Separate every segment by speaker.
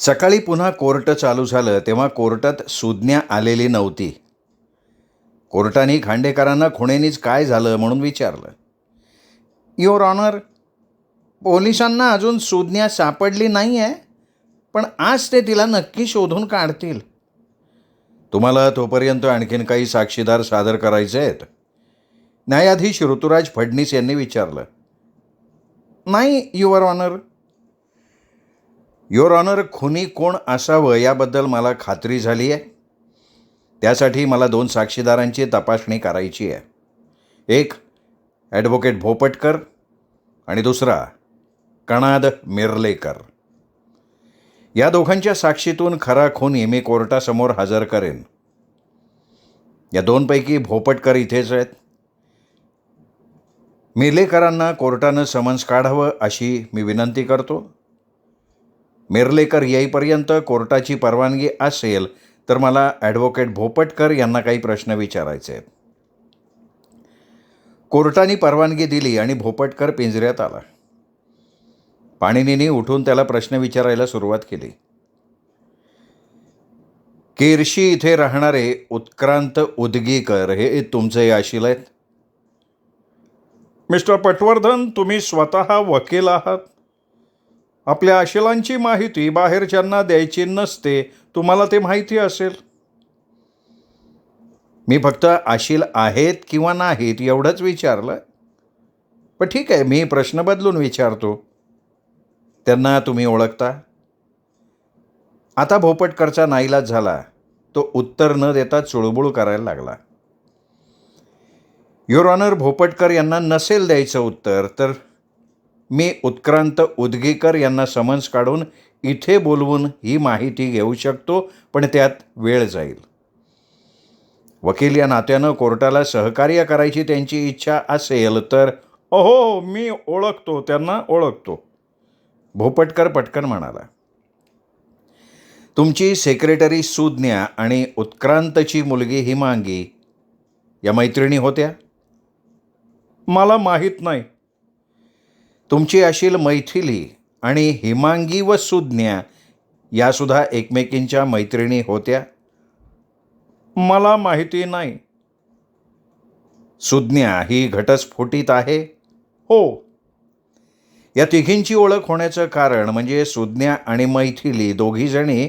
Speaker 1: सकाळी पुन्हा कोर्ट चालू झालं तेव्हा कोर्टात सुज्ञा आलेली नव्हती. कोर्टाने खांडेकरांना खुणेनीच काय झालं म्हणून विचारलं. युअर ऑनर, पोलिसांना अजून सुज्ञा सापडली नाही आहे, पण आज ते तिला नक्की शोधून काढतील. तुम्हाला तोपर्यंत आणखीन काही साक्षीदार सादर करायचे आहेत? न्यायाधीश ऋतुराज फडणीस यांनी विचारलं. नाही युअर ऑनर. युअर ऑनर, खुनी कोण असावं याबद्दल मला खात्री झाली आहे. त्यासाठी मला 2 साक्षीदारांची तपासणी करायची आहे. एक ॲडव्होकेट भोपटकर आणि दुसरा कणाद मिर्लेकर. या दोघांच्या साक्षीतून खरा खुनी मी कोर्टासमोर हजर करेन. या 2पैकी भोपटकर इथेच आहेत. मिर्लेकरांना कोर्टानं समन्स काढावं अशी मी विनंती करतो. मिर्लेकर येईपर्यंत कोर्टाची परवानगी असेल तर मला ॲडव्होकेट भोपटकर यांना काही प्रश्न विचारायचे आहेत. कोर्टाने परवानगी दिली आणि भोपटकर पिंजऱ्यात आला. पाणिनीने उठून त्याला प्रश्न विचारायला सुरुवात केली. केरशी इथे राहणारे उत्क्रांत उदगीकर हे तुमचे आशील आहेत?
Speaker 2: मिस्टर पटवर्धन, तुम्ही स्वतः वकील आहात. आपल्या आशिलांची माहिती बाहेरच्यांना द्यायची नसते, तुम्हाला ते माहिती असेल.
Speaker 1: मी फक्त आशील आहेत किंवा नाहीत एवढंच विचारलं. पण ठीक आहे, मी प्रश्न बदलून विचारतो. त्यांना तुम्ही ओळखता? आता भोपटकरचा नाईलाज झाला. तो उत्तर न देता चुळबुळ करायला लागला. युअर ऑनर, भोपटकर यांना नसेल द्यायचं उत्तर तर मी उत्क्रांत उदगीकर यांना समन्स काढून इथे बोलवून ही माहिती घेऊ शकतो, पण त्यात वेळ जाईल. वकील या नात्यानं कोर्टाला सहकार्य करायची त्यांची इच्छा असेल तर.
Speaker 2: हो, मी ओळखतो, त्यांना ओळखतो.
Speaker 1: भोपटकर पटकन म्हणाला. तुमची सेक्रेटरी सुज्ञा आणि उत्क्रांतची मुलगी हिमांगी या मैत्रिणी होत्या?
Speaker 2: मला माहीत नाही.
Speaker 1: तुमची अशील मैथिली आणि हिमांगी व सुज्ञा यासुद्धा एकमेकींच्या मैत्रिणी होत्या?
Speaker 2: मला माहिती नाही.
Speaker 1: सुज्ञा ही घटस्फोटित आहे?
Speaker 2: हो.
Speaker 1: या तिघींची ओळख होण्याचं कारण म्हणजे सुज्ञा आणि मैथिली दोघीजणी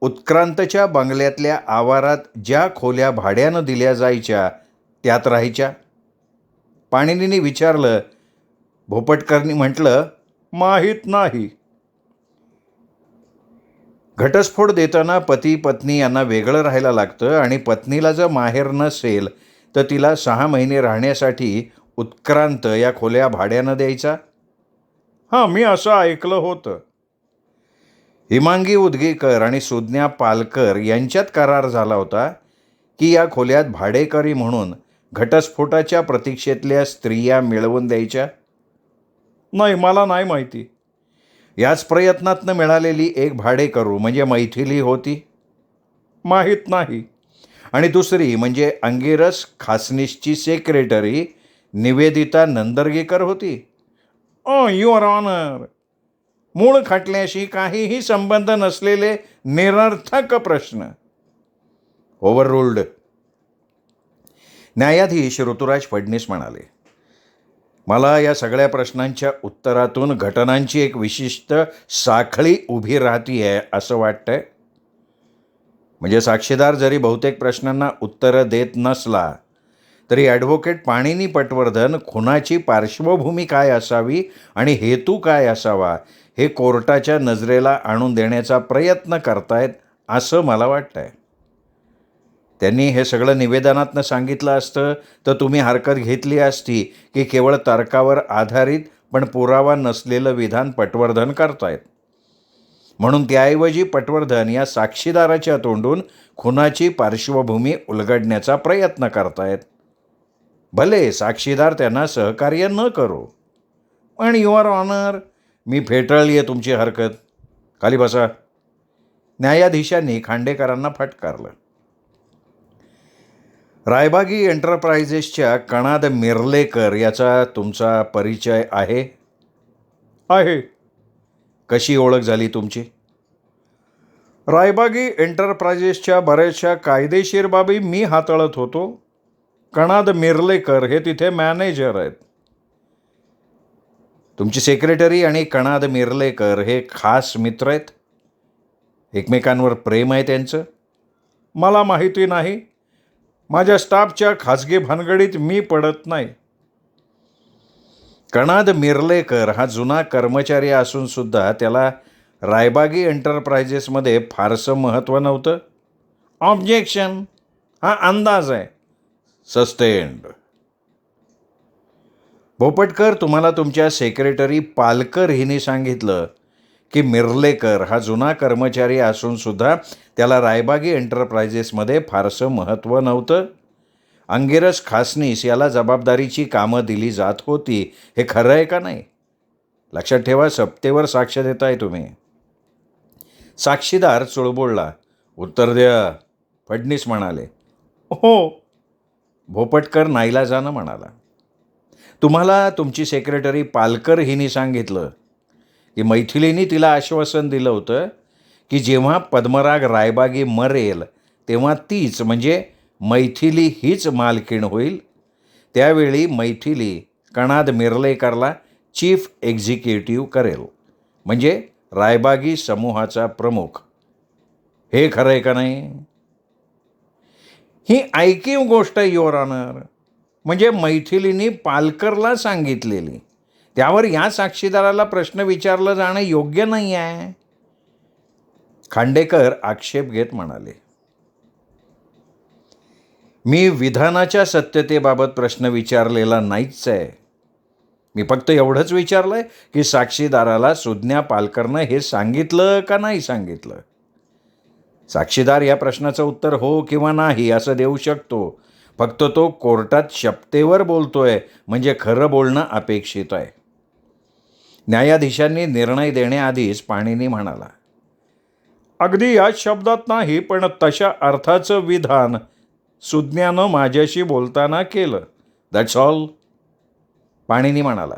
Speaker 1: उत्क्रांतच्या बंगल्यातल्या आवारात ज्या खोल्या भाड्यानं दिल्या जायच्या त्यात राहायच्या? पाणिनीने विचारलं. भोपटकरनी म्हटलं,
Speaker 2: माहीत नाही.
Speaker 1: घटस्फोट देताना पती पत्नी यांना वेगळं राहायला लागतं आणि पत्नीला जर माहेर नसेल तर तिला 6 महिने राहण्यासाठी उत्क्रांत या खोल्या भाड्यानं द्यायचा?
Speaker 2: हां, मी असं ऐकलं होतं.
Speaker 1: हिमांगी उदगीकर आणि सुज्ञा पालकर यांच्यात करार झाला होता की या खोल्यात भाडेकरी म्हणून घटस्फोटाच्या प्रतीक्षेतल्या स्त्रिया मिळवून द्यायच्या?
Speaker 2: नाही, मला नाही माहिती.
Speaker 1: याच प्रयत्नातनं मिळालेली एक भाडेकरू म्हणजे मैथिली होती?
Speaker 2: माहीत नाही.
Speaker 1: आणि दुसरी म्हणजे अंगिरस खासनीसची सेक्रेटरी निवेदिता नंदर्गीकर होती?
Speaker 2: युअर ऑनर, मूळ खटल्याशी काहीही संबंध नसलेले निरर्थक प्रश्न.
Speaker 1: Over ruled. न्यायाधीश ऋतुराज फडणीस म्हणाले. मला या सगळ्या प्रश्नांच्या उत्तरातून घटनांची एक विशिष्ट साखळी उभी राहतीये असं वाटतंय. म्हणजे साक्षीदार जरी बहुतेक प्रश्नांना उत्तरं देत नसला तरी ॲडव्होकेट पाणिनी पटवर्धन खुनाची पार्श्वभूमी काय असावी आणि हेतू काय असावा हे कोर्टाच्या नजरेला आणून देण्याचा प्रयत्न करतायत असं मला वाटतंय. त्यांनी हे सगळं निवेदनातनं सांगितलं असतं तर तुम्ही हरकत घेतली असती की केवळ तर्कावर आधारित पण पुरावा नसलेलं विधान पटवर्धन करतायत. म्हणून त्याऐवजी पटवर्धन या साक्षीदाराच्या तोंडून खुनाची पार्श्वभूमी उलगडण्याचा प्रयत्न करतायत. भले साक्षीदार त्यांना सहकार्य न करो, पण युअर ऑनर, मी फेटाळली आहे तुमची हरकत. खाली बसा. न्यायाधीशांनी खांडेकरांना फटकारलं. रायबागी एंटरप्राइजेसच्या कणाद मिर्लेकर याचा तुमचा परिचय आहे?
Speaker 2: आहे.
Speaker 1: कशी ओळख झाली तुमची?
Speaker 2: रायबागी एंटरप्राइजेसच्या बऱ्याचशा कायदेशीर बाबी मी हाताळत होतो. कणाद मिर्लेकर हे तिथे मॅनेजर आहेत.
Speaker 1: तुमची सेक्रेटरी आणि कणाद मिर्लेकर हे खास मित्र आहेत? एकमेकांवर प्रेम आहे त्यांचं?
Speaker 2: मला माहिती नाही. माझ्या स्टाफच्या खाजगी भानगडीत मी पडत नाही.
Speaker 1: कणाद मिर्लेकर हा जुना कर्मचारी असून सुद्धा त्याला रायबागी एंटरप्राइजेसमध्ये फारसं महत्त्व नव्हतं.
Speaker 2: ऑब्जेक्शन. हा अंदाज आहे.
Speaker 1: सस्टेंड. भोपटकर, तुम्हाला तुमच्या सेक्रेटरी पालकर हिने सांगितलं की मिर्लेकर हा जुना कर्मचारी असून सुद्धा त्याला रायबागी एंटरप्राइजेसमध्ये फारसं महत्त्व नव्हतं. अंगिरस खासनीस याला जबाबदारीची कामं दिली जात होती. हे खरं आहे का नाही? लक्षात ठेवा, सप्तेवर साक्ष देताय तुम्ही. साक्षीदार चुळबुळला. उत्तर द्या, फडणीस म्हणाले.
Speaker 2: हो.
Speaker 1: भोपटकर नाईलाजानं म्हणाला. तुम्हाला तुमची सेक्रेटरी पालकर हिने सांगितलं की मैथिलीने तिला आश्वासन दिलं होतं की जेव्हा पद्मराग रायबागी मरेल तेव्हा तीच म्हणजे मैथिली हीच मालकीण होईल. त्यावेळी मैथिली कणाद मिर्लेकरला चीफ एक्झिक्युटिव्ह करेल, म्हणजे रायबागी समूहाचा प्रमुख. हे खरं आहे का नाही?
Speaker 2: ही ऐकीव गोष्ट आहे युअर ऑनर. म्हणजे मैथिलीने पालकरला सांगितलेली. त्यावर या साक्षीदाराला प्रश्न विचारलं जाणं योग्य नाही आहे.
Speaker 1: खांडेकर आक्षेप घेत म्हणाले. मी विधानाच्या सत्यतेबाबत प्रश्न विचारलेला नाहीच आहे. मी फक्त एवढंच विचारलं आहे की साक्षीदाराला सुज्ञा पालकरनं हे सांगितलं का नाही सांगितलं. साक्षीदार या प्रश्नाचं उत्तर हो किंवा नाही असं देऊ शकतो. फक्त तो कोर्टात शपथेवर बोलतोय म्हणजे खरं बोलणं अपेक्षित आहे. न्यायाधीशांनी निर्णय देण्याआधीच पाणिनी म्हणाला.
Speaker 2: अगदी याच शब्दात नाही, पण तशा अर्थाचं विधान सुज्ञानं माझ्याशी बोलताना केलं.
Speaker 1: That's all. पाणिनी म्हणाला.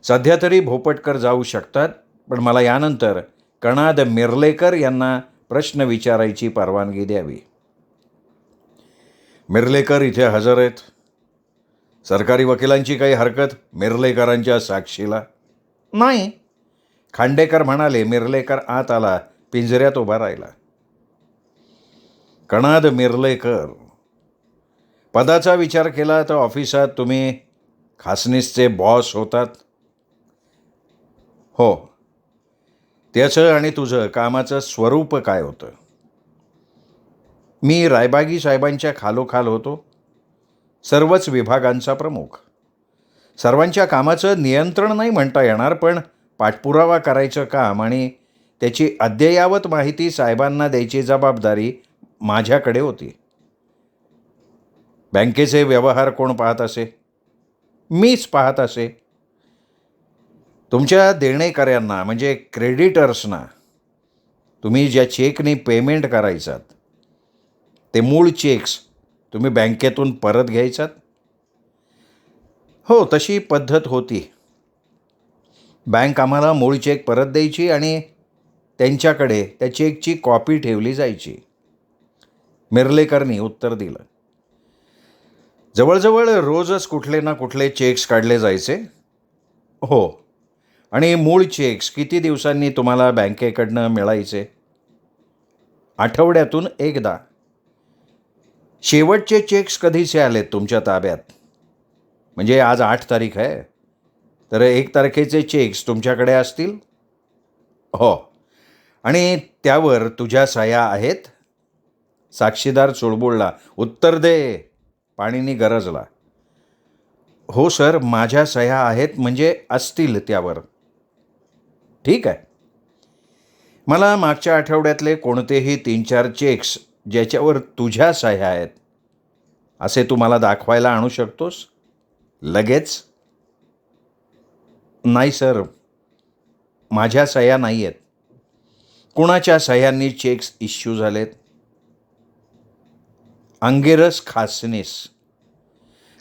Speaker 1: सध्या तरी भोपटकर जाऊ शकतात, पण मला यानंतर कणाद मिर्लेकर यांना प्रश्न विचारायची परवानगी द्यावी. मिर्लेकर इथे हजर आहेत. सरकारी वकिलांची काही हरकत मिर्लेकरांच्या साक्षीला?
Speaker 2: नाही.
Speaker 1: खांडेकर म्हणाले. मिर्लेकर आत आला, पिंजऱ्यात उभा राहिला. कणाद मिर्लेकर, पदाचा विचार केला तर ऑफिसात तुम्ही खासनीसचे बॉस होतात. हो. त्याचं आणि तुझं कामाचं स्वरूप काय होतं? मी रायबागी साहेबांच्या खालोखाल होतो. सर्वच विभागांचा प्रमुख. सर्वांच्या कामाचं नियंत्रण नाही म्हणता येणार, पण पाठपुरावा करायचं काम आणि त्याची अद्ययावत माहिती साहेबांना द्यायची जबाबदारी माझ्याकडे होती. बँकेचे व्यवहार कोण पाहत असे? मीच पाहत असे. तुमच्या देणेकऱ्यांना म्हणजे क्रेडिटर्सना तुम्ही ज्या चेकनी पेमेंट करायचात ते मूळ चेक्स तुम्ही बँकेतून परत घ्यायचात? हो, तशी पद्धत होती. बँक आम्हाला मूळ चेक परत द्यायची आणि त्यांच्याकडे त्या चेकची कॉपी ठेवली जायची. मिर्लेकरनी उत्तर दिलं. जवळजवळ रोजच कुठले ना कुठले चेक्स काढले जायचे? हो. आणि मूळ चेक्स किती दिवसांनी तुम्हाला बँकेकडनं मिळायचे? आठवड्यातून एकदा. शेवटचे चेक्स कधीचे आलेत तुमच्या ताब्यात? म्हणजे आज 8 तारीख आहे, तर 1 तारखेचे चेक्स तुमच्याकडे असतील? हो. आणि त्यावर तुझ्या सह्या आहेत? साक्षीदार चुळबुळला. उत्तर दे, पाणिनी गरजला. हो सर, माझ्या सह्या आहेत, म्हणजे असतील त्यावर. ठीक आहे. मला मागच्या आठवड्यातले कोणतेही 3-4 चेक्स ज्याच्यावर तुझ्या सह्या आहेत असे तू मला दाखवायला आणू शकतोस लगेच? नाही सर, माझ्या सह्या नाही आहेत. कुणाच्या सह्यांनी चेक्स इश्यू झालेत? अंगिरस खासनीस.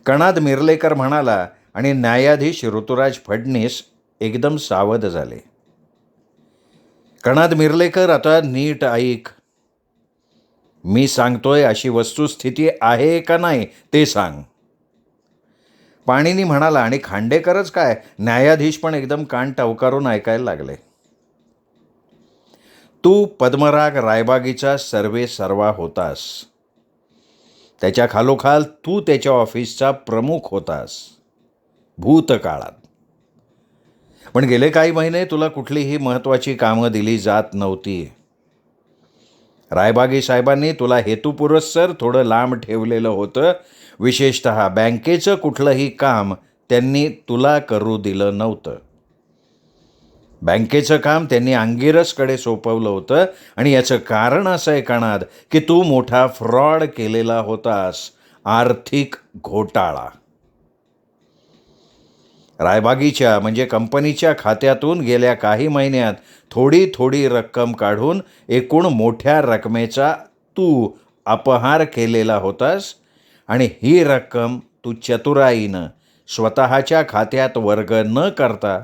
Speaker 1: कणाद मिर्लेकर म्हणाला आणि न्यायाधीश ऋतुराज फडणीस एकदम सावध झाले.
Speaker 2: कणाद मिरलेकर, आता नीट ऐक. मी सांगतोय अशी वस्तुस्थिती आहे का नाही ते सांग. पाणिनी म्हणाला आणि खांडेकरच काय, न्यायाधीश पण एकदम कान टवकारून ऐकायला लागले. तू पद्मराग रायबागीचा सर्वे सर्वा होतास. त्याच्या खालोखाल तू त्याच्या ऑफिसचा प्रमुख होतास भूतकाळात. पण गेले काही महिने तुला कुठलीही महत्त्वाची कामं दिली जात नव्हती. रायबागी साहेबांनी तुला हेतुपुरस्सर थोडं लांब ठेवलेलं होतं. विशेषतः बँकेचं कुठलंही काम त्यांनी तुला करू दिलं नव्हतं. बँकेचं काम त्यांनी अंगिरसकडे सोपवलं होतं आणि याचं कारण असं आहे कणाद की तू मोठा फ्रॉड केलेला होतास, आर्थिक घोटाळा. रायबागीच्या म्हणजे कंपनीच्या खात्यातून गेल्या काही महिन्यात थोडी थोडी रक्कम काढून एकूण मोठ्या रकमेचा तू अपहार केलेला होतास आणि ही रक्कम तू चतुराईनं स्वतःच्या खात्यात वर्ग न करता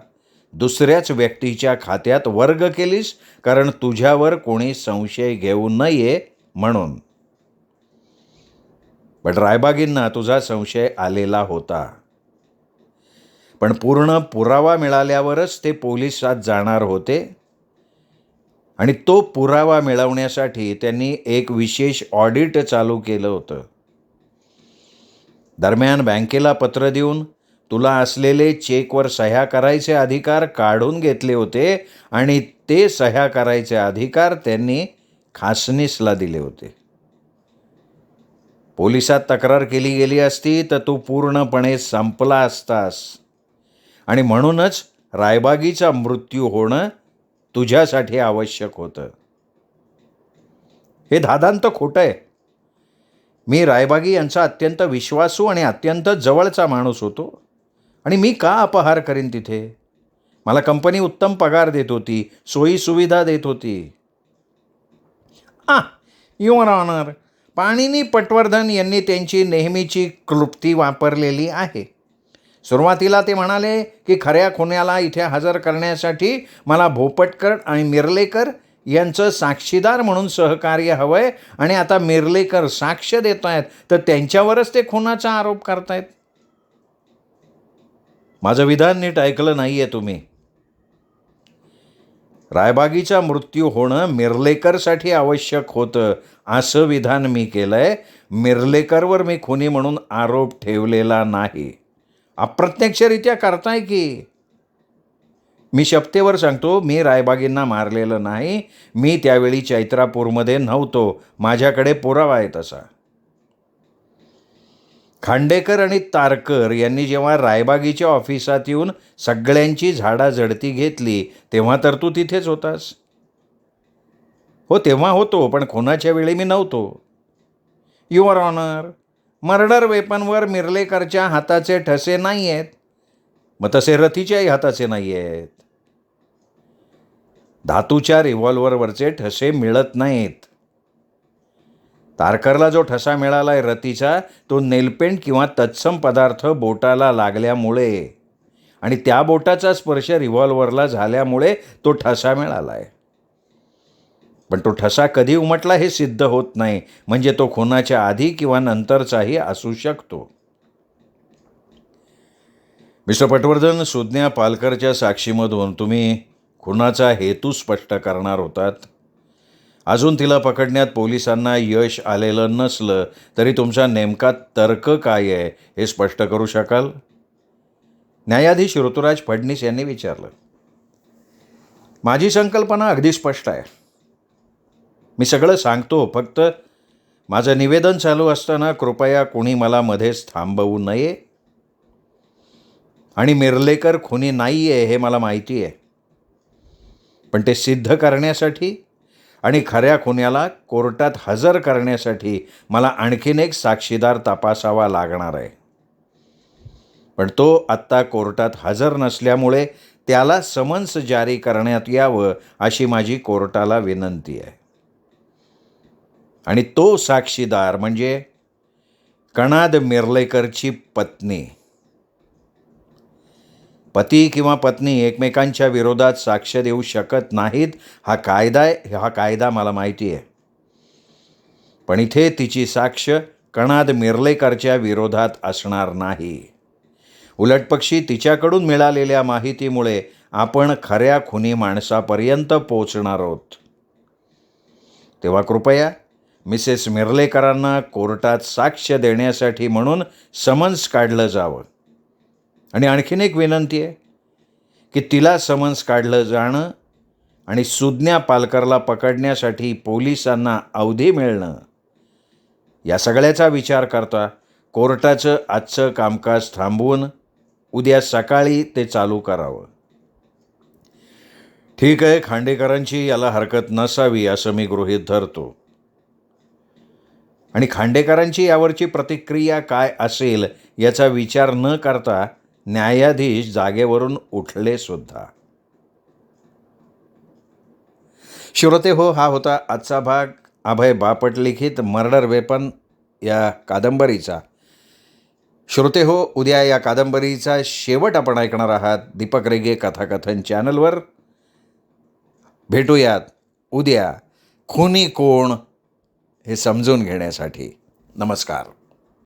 Speaker 2: दुसऱ्याच व्यक्तीच्या खात्यात वर्ग केलीस, कारण तुझ्यावर कोणी संशय घेऊ नये म्हणून. पण रायबागींना तुझा संशय आलेला होता. पण पूर्ण पुरावा मिळाल्यावरच ते पोलिसात जाणार होते आणि तो पुरावा मिळवण्यासाठी त्यांनी एक विशेष ऑडिट चालू केलं होतं. दरम्यान बँकेला पत्र देऊन तुला असलेले चेकवर सह्या करायचे अधिकार काढून घेतले होते आणि ते सह्या करायचे अधिकार त्यांनी खासनीसला दिले होते. पोलिसात तक्रार केली गेली असती तर तू पूर्णपणे संपला असतास आणि म्हणूनच रायबागीचा मृत्यू होणं तुझ्यासाठी आवश्यक होतं. हे धादांत खोटं आहे. मी रायबागी यांचा अत्यंत विश्वासू आणि अत्यंत जवळचा माणूस होतो आणि मी का अपहार करीन तिथे. मला कंपनी उत्तम पगार देत होती, सोयीसुविधा देत होती. युअर ऑनर, पाणिनी पटवर्धन यांनी त्यांची नेहमीची क्लृप्ती वापरलेली आहे. सुरुवातीला ते म्हणाले की खऱ्या खुन्याला इथे हजर करण्यासाठी मला भोपटकर आणि मिरलेकर यांचं साक्षीदार म्हणून सहकार्य हवं आहे आणि आता मिरलेकर साक्ष देत आहेत तर त्यांच्यावरच ते खुनाचा आरोप करतायत. माझं विधान नीट ऐकलं नाही आहे तुम्ही. रायबागीचा मृत्यू होणं मिरलेकरसाठी आवश्यक होतं असं विधान मी केलं आहे. मिरलेकरवर मी खुनी म्हणून आरोप ठेवलेला नाही. अप्रत्यक्षरित्या करताय की. मी शपथेवर सांगतो, मी रायबागींना मारलेलं नाही. मी त्यावेळी चैत्रापूरमध्ये नव्हतो. माझ्याकडे पुरावा आहे तसा. खांडेकर आणि तारकर यांनी जेव्हा रायबागीच्या ऑफिसात येऊन सगळ्यांची झाडाझडती घेतली तेव्हा तर तू तिथेच होतास. हो, तेव्हा होतो, पण खुनाच्या वेळी मी नव्हतो. युअर ऑनर, मर्डर वेपनवर मिरलेकरच्या हाताचे ठसे नाही आहेत. मग तसे रतीच्याही हाताचे नाही आहेत. धातूच्या रिव्हॉल्व्हरवरचे ठसे मिळत नाहीत. तारकरला जो ठसा मिळाला आहे रतीचा, तो नेलपेंट किंवा तत्सम पदार्थ बोटाला लागल्यामुळे आणि त्या बोटाचा स्पर्श रिव्हॉल्व्हरला झाल्यामुळे तो ठसा मिळाला आहे. पण तो ठसा कधी उमटला हे सिद्ध होत नाही, म्हणजे तो खुनाच्या आधी किंवा नंतरचाही असू शकतो. मिस्टर पटवर्धन, सुज्ञा पालकरच्या साक्षीमधून तुम्ही खुनाचा हेतू स्पष्ट करणार होतात. अजून तिला पकडण्यात पोलिसांना यश आलेलं नसलं तरी तुमचा नेमका तर्क काय आहे हे स्पष्ट करू शकाल? न्यायाधीश ऋतुराज फडणीस यांनी विचारलं. माझी संकल्पना अगदी स्पष्ट आहे. मी सगळं सांगतो, फक्त माझं निवेदन चालू असताना कृपया कोणी मला मध्येच थांबवू नये. आणि मिरलेकर खुनी नाही आहे हे मला माहिती आहे, पण ते सिद्ध करण्यासाठी आणि खऱ्या खुन्याला कोर्टात हजर करण्यासाठी मला आणखीन एक साक्षीदार तपासावा लागणार आहे. पण तो आत्ता कोर्टात हजर नसल्यामुळे त्याला समन्स जारी करण्यात यावं अशी माझी कोर्टाला विनंती आहे. आणि तो साक्षीदार म्हणजे कणाद मिरलेकरची पत्नी. पती किंवा पत्नी एकमेकांच्या विरोधात साक्ष देऊ शकत नाहीत हा कायदा मला माहिती आहे. पण इथे तिची साक्ष कणाद मिर्लेकरच्या विरोधात असणार नाही. उलटपक्षी तिच्याकडून मिळालेल्या माहितीमुळे आपण खऱ्या खुनी माणसापर्यंत पोचणार आहोत. तेव्हा कृपया मिसेस मिर्लेकरांना कोर्टात साक्ष देण्यासाठी म्हणून समन्स काढलं जावं. आणि आणखीन एक विनंती आहे की तिला समन्स काढलं जाणं आणि सुज्ञा पालकरला पकडण्यासाठी पोलिसांना अवधी मिळणं या सगळ्याचा विचार करता कोर्टाचं आजचं कामकाज थांबवून उद्या सकाळी ते चालू करावं. ठीक आहे, खांडेकरांची याला हरकत नसावी असं मी गृहीत धरतो. आणि खांडेकरांची यावरची प्रतिक्रिया काय असेल याचा विचार न करता न्यायाधीश जागेवरून उठले सुद्धा. श्रोते हो, हा होता आजचा भाग अभय बापट लिखित मर्डर वेपन या कादंबरीचा. श्रोते हो, उद्या या कादंबरीचा शेवट आपण ऐकणार आहात दीपक रेगे कथाकथन चॅनलवर. भेटूयात उद्या खुनी कोण हे समजून घेण्यासाठी. नमस्कार.